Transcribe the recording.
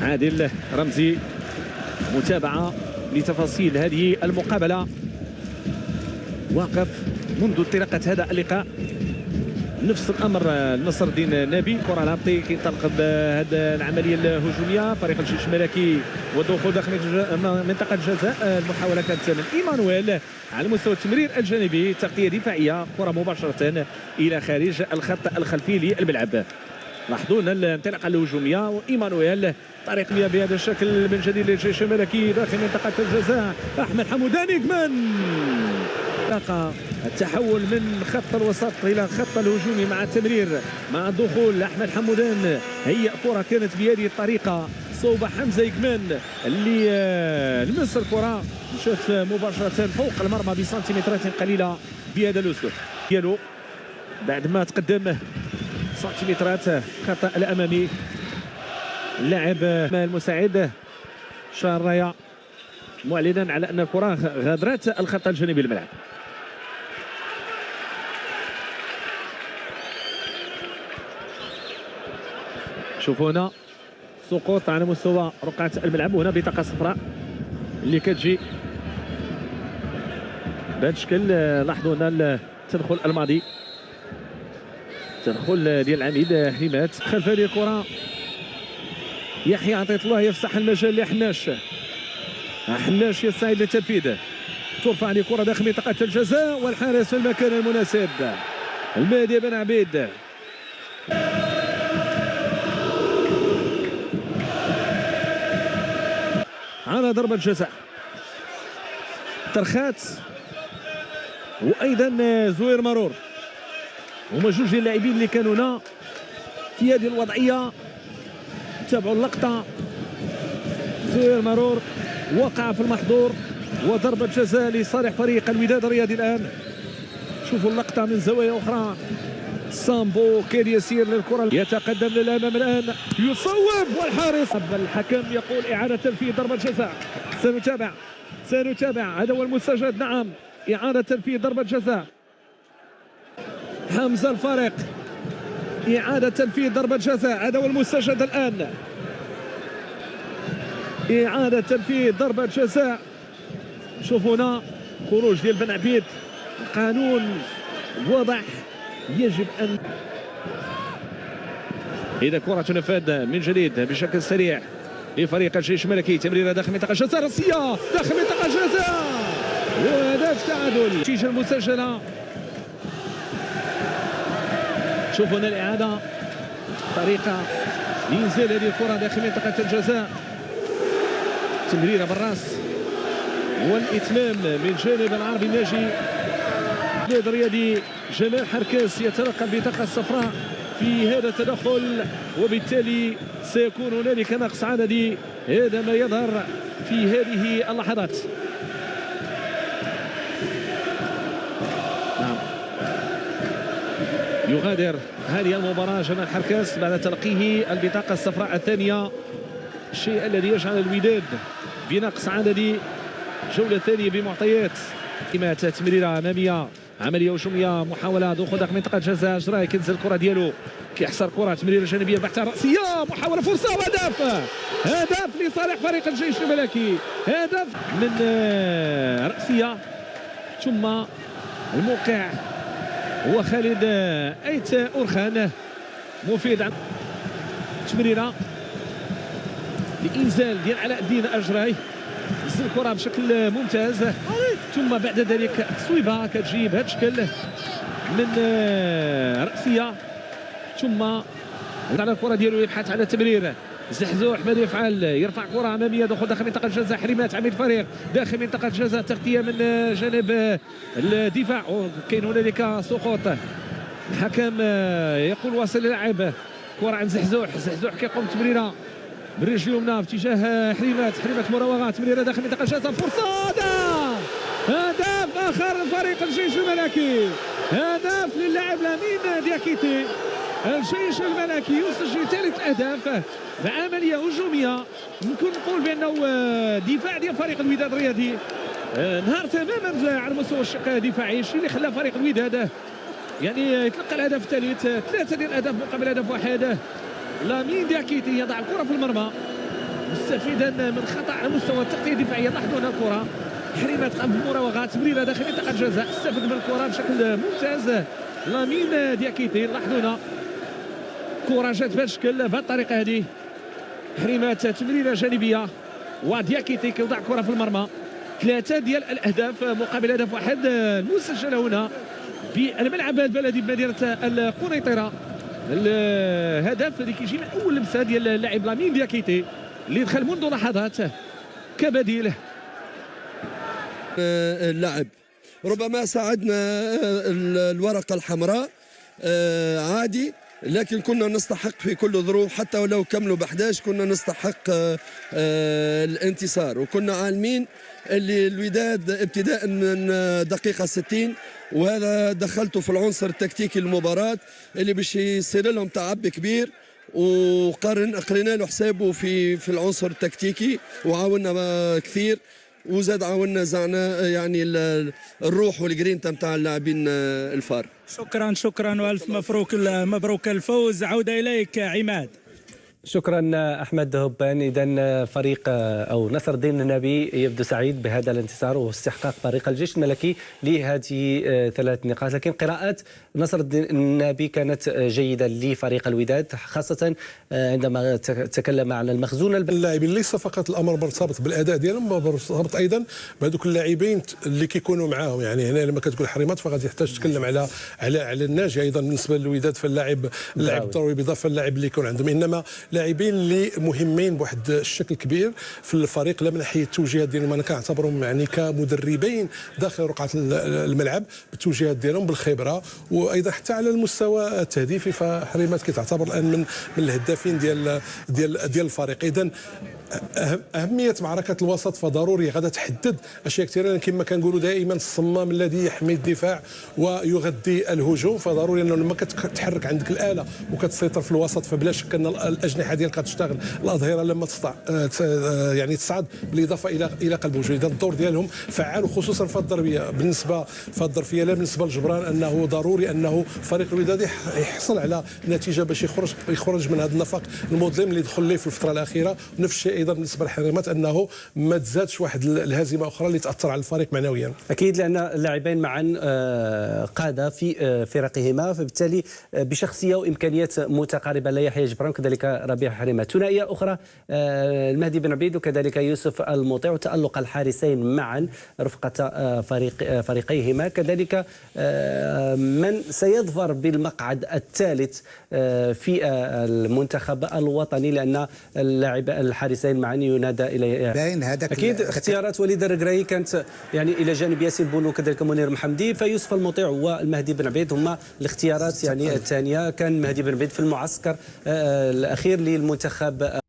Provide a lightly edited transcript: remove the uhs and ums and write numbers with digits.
عادل رمزي متابعة لتفاصيل هذه المقابلة. واقف منذ انطلاقة هذا اللقاء. نفس الامر نصر الدين نبي، كره الهبطي كينطلق بهذه العمليه الهجوميه. فريق الجيش الملكي والدخول داخل منطقه الجزاء. المحاوله كانت من ايمانويل على مستوى التمرير الجانبي، تغطيه دفاعيه، كره مباشره الى خارج الخط الخلفي للملعب. لاحظوا الانطلاقه الهجوميه وايمانويل طريق بهذا الشكل من جديد للجيش الملكي داخل منطقه الجزاء. احمد حموداني كمان التحول من خط الوسط الى خط الهجومي مع التمرير مع دخول احمد حمودان. هي كره كانت بهذه الطريقه صوب حمزه يكمان اللي لمس الكره مشات مباشره فوق المرمى بسنتيمترات قليله بهذا الاسلوب ديالو بعد ما تقدم سنتيمترات خطا الامامي. اللاعب المساعد شار الرايه معلنا على ان الكره غادرت الخط الجانبي للملعب. شوفوا هنا سقوط على مستوى رقعة الملعب، وهنا بطاقة صفراء اللي كتجي بهذا الشكل. لاحظوا هنا التدخل الماضي، التدخل ديال العميد حماد خلف هذه الكرة. يحيى عطية الله يفسح المجال لحناش، حناش يستعد للتنفيذ. ترفع لكرة داخل منطقة الجزاء والحارس في المكان المناسب المهدي بن عبيد. على ضربة جزاء ترخات وايضا زوير مرور، هما جوج ديال اللاعبين اللي كانوا هنا في هذه الوضعيه. تابعوا اللقطه، زوير مرور وقع في المحظور وضربة جزاء لصالح فريق الوداد الرياضي. الان شوفوا اللقطه من زوايا اخرى. سامبو كاد يسير للكره، يتقدم للامام الان، يصوب والحارس. الحكم يقول اعاده تنفيذ ضربه جزاء. سنتابع هذا هو المستجد. نعم، اعاده تنفيذ ضربه جزاء. حمزه الفارق، اعاده تنفيذ ضربه جزاء، هذا هو المستجد الان. اعاده تنفيذ ضربه جزاء. شوفوا هنا خروج ديال بن عبيد، القانون واضح، يجب ان اذا كره تنفذ من جديد بشكل سريع لفريق الجيش الملكي. تمريره داخل منطقه الجزاء، راسيه داخل منطقه الجزاء وهدف تعادل. النتيجه المسجله. شوفوا هنا الاعاده، طريقه لينزل هذه الكره داخل منطقه الجزاء. تمريره بالراس والاتمام من جانب العربي الناجي. الوداد الرياضي جمال حركاس يتلقى البطاقه الصفراء في هذا التدخل، وبالتالي سيكون هنالك نقص عددي. هذا ما يظهر في هذه اللحظات. نعم، يغادر هذه المباراه جمال حركاس بعد تلقيه البطاقه الصفراء الثانيه، الشيء الذي يجعل الوداد بنقص عددي. جوله ثانيه بمعطيات تمريره اماميه، عمليه هجوميه، محاوله دخول داخل منطقه جزاء. جراي كينزل الكره ديالو، كيحصر كره، تمريره جانبيه بحث راسيه، محاوله فرصه وهدف. هدف لصالح فريق الجيش الملكي، هدف من راسيه. ثم الموقع هو خالد ايت اورخان، مفيد عن تمريره لانزال ديال علاء الدين اجراي، نزل الكره بشكل ممتاز. ثم بعد ذلك تصويبه كتجي بهذا الشكل من راسيه. ثم على الكره ديالو يبحث على التمرير. زحزوح ماذا يفعل؟ يرفع كره اماميه دخول داخل منطقه الجزاء. حريمات عميد الفريق داخل منطقه الجزاء، تغطيه من جانب الدفاع، وكاين هنالك سقوط. الحكم يقول واصل اللاعب. كره عند زحزوح كيقوم تمريره بالرجل اليمنى في اتجاه حريمات مراوغات، تمريره داخل منطقه الجزاء، فرصه. هدف اخر لفريق الجيش الملكي، هدف للاعب لامين دياكيتي. الجيش الملكي يسجل ثالث الاهداف بعمليه هجوميه. ممكن نقول بانه دفاع ديال فريق الوداد الرياضي نهار تماما على مستوى الشق الدفاعي، الشيء اللي خلى فريق الوداد يعني يتلقى الهدف الثالث. 3 ديال الاهداف مقابل هدف واحد. لامين دياكيتي يضع الكره في المرمى، مستفيدا من خطا على مستوى التغطيه الدفاعيه. لاحظوا هنا الكره حريمه تقام بمراوغات، تمريره داخل منطقه الجزاء، استفاد من الكره بشكل ممتاز لامين دياكيتي. لاحظوا هنا كره جات بهذا الشكل بهذه الطريقه هذه، حريمات تمريره جانبيه ودياكيتي كيوضع كره في المرمى. 3 ديال الاهداف مقابل هدف واحد المسجله هنا بالملعب البلدي بمدينه القنيطره. الهدف اللي كيجي من اول لمسه ديال اللاعب لامين دياكيتي اللي دخل منذ لحظات كبديل. اللاعب ربما ساعدنا الورقه الحمراء عادي، لكن كنا نستحق في كل الظروف حتى ولو كملوا ب11 كنا نستحق الانتصار. وكنا عالمين اللي الوداد ابتداء من دقيقه 60 وهذا دخلته في العنصر التكتيكي للمباراه اللي باش يصير لهم تعب كبير، وقرينا له حسابه في العنصر التكتيكي وعاوننا كثير، وزاد عاوننا زعنا يعني الروح والجرينتا نتاع اللاعبين الفار. شكرا والف مبروك الفوز. عودة اليك عماد. شكرا احمد هبان. اذا فريق او نصر الدين النبي يبدو سعيد بهذا الانتصار واستحقاق فريق الجيش الملكي لهذه 3 نقاط، لكن قراءات نصر الدين النبي كانت جيده لفريق الوداد، خاصه عندما تكلم عن المخزون اللاعبين. ليس فقط الامر مرتبط بالاداء ديالهم، مرتبط ايضا بهذوك اللاعبين اللي كيكونوا معاهم. يعني هنا لما كتقول حريمات فغادي تحتاج تتكلم على الناجي ايضا بالنسبه للوداد، فاللاعب الضروري بالاضافه للاعب اللي يكون عندهم، انما لاعبين اللي مهمين بواحد الشكل كبير في الفريق، لا من ناحيه التوجيهات ديالهم، انا كنعتبرهم يعني كمدربين داخل رقعه الملعب بالتوجيهات ديالهم بالخبره، وايضا حتى على المستوى التهديفي فحريمات كتعتبر الان من الهدافين ديال الفريق. اذا اهميه معركه الوسط فضروري غادا تحدد اشياء كثيره، كما كنقولوا دائما الصمام الذي يحمي الدفاع ويغذي الهجوم، فضروري انه لما كتحرك عندك الاله وكتسيطر في الوسط فبلا شك ان الاجنحه ديالك غتشتغل، الاظهره لما تستطيع يعني تصعد بالاضافه الى قلب الهجوم. اذا الدور ديالهم فعال، وخصوصا في الضربيه. بالنسبه في الظرفيه لا بالنسبه لجبران انه ضروري انه فريق الوداد يحصل على نتيجه باش يخرج من هذا النفق المظلم اللي دخل ليه في الفتره الاخيره. ونفس الشيء ايضا بالنسبه للحريمات انه ما تزادش واحد الهزيمه اخرى اللي تاثر على الفريق معنويا. اكيد لان اللاعبين معا قاده في فرقهما، فبالتالي بشخصيه وامكانيات متقاربه. لا يحيى جبران كذلك ربيع حريمات. ثنائيه اخرى المهدي بن عبيد وكذلك يوسف المطيع، وتالق الحارسين معا رفقه فريقيهما. كذلك من سيظفر بالمقعد الثالث في المنتخب الوطني، لان اللاعب الحارسين معا ينادى اليه. اكيد اختيارات وليد الركراي كانت يعني الى جانب ياسين بونو وكذلك منير محمدي، فيوسف المطيع والمهدي بن عبيد هما الاختيارات يعني الثانيه. كان المهدي بن عبيد في المعسكر الاخير للمنتخب